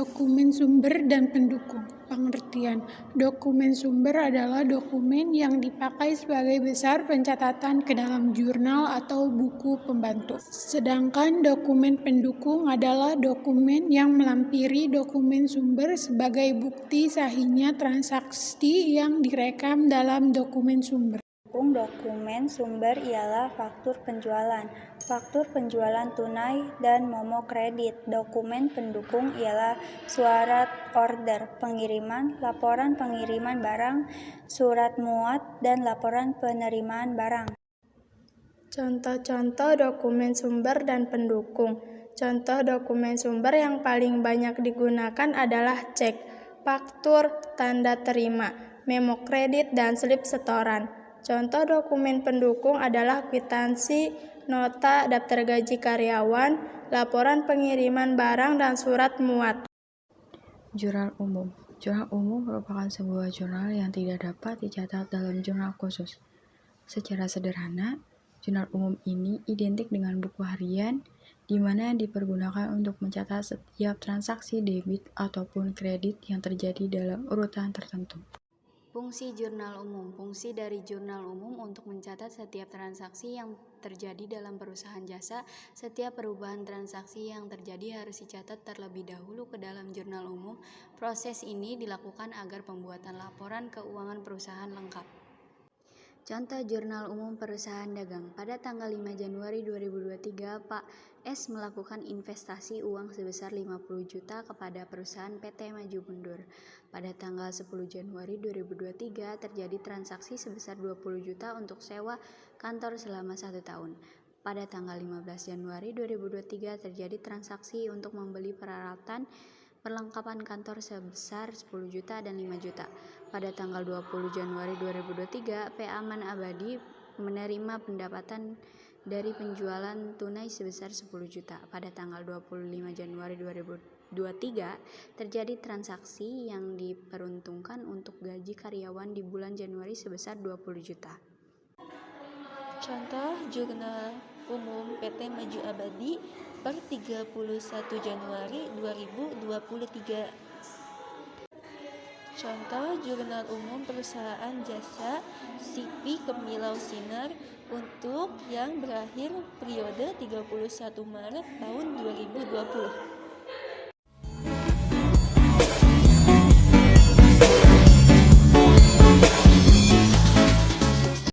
Dokumen sumber dan pendukung. Pengertian: dokumen sumber adalah dokumen yang dipakai sebagai besar pencatatan ke dalam jurnal atau buku pembantu. Sedangkan dokumen pendukung adalah dokumen yang melampiri dokumen sumber sebagai bukti sahihnya transaksi yang direkam dalam dokumen sumber. Dokumen sumber ialah faktur penjualan tunai, dan momo kredit. Dokumen pendukung ialah surat order pengiriman, laporan pengiriman barang, surat muat, dan laporan penerimaan barang. Contoh-contoh dokumen sumber dan pendukung. Contoh dokumen sumber yang paling banyak digunakan adalah cek, faktur, tanda terima, memo kredit, dan slip setoran. Contoh dokumen pendukung adalah kwitansi, nota, daftar gaji karyawan, laporan pengiriman barang, dan surat muat. Jurnal umum. Jurnal umum merupakan sebuah jurnal yang tidak dapat dicatat dalam jurnal khusus. Secara sederhana, jurnal umum ini identik dengan buku harian, di mana dipergunakan untuk mencatat setiap transaksi debit ataupun kredit yang terjadi dalam urutan tertentu. Fungsi jurnal umum. Fungsi dari jurnal umum untuk mencatat setiap transaksi yang terjadi dalam perusahaan jasa. Setiap perubahan transaksi yang terjadi harus dicatat terlebih dahulu ke dalam jurnal umum. Proses ini dilakukan agar pembuatan laporan keuangan perusahaan lengkap. Contoh jurnal umum perusahaan dagang. Pada tanggal 5 Januari 2023, Pak S melakukan investasi uang sebesar 50 juta kepada perusahaan PT Maju Mundur. Pada tanggal 10 Januari 2023 terjadi transaksi sebesar 20 juta untuk sewa kantor selama 1 tahun. Pada tanggal 15 Januari 2023 terjadi transaksi untuk membeli peralatan perlengkapan kantor sebesar 10 juta dan 5 juta. Pada tanggal 20 Januari 2023, P. Aman Abadi menerima pendapatan dari penjualan tunai sebesar 10 juta. Pada tanggal 25 Januari 2023, terjadi transaksi yang diperuntukkan untuk gaji karyawan di bulan Januari sebesar 20 juta. Contoh jurnal umum PT Maju Abadi per 31 Januari 2023. Contoh jurnal umum perusahaan jasa Sipi Kemilau Sinar untuk yang berakhir periode 31 Maret tahun 2020.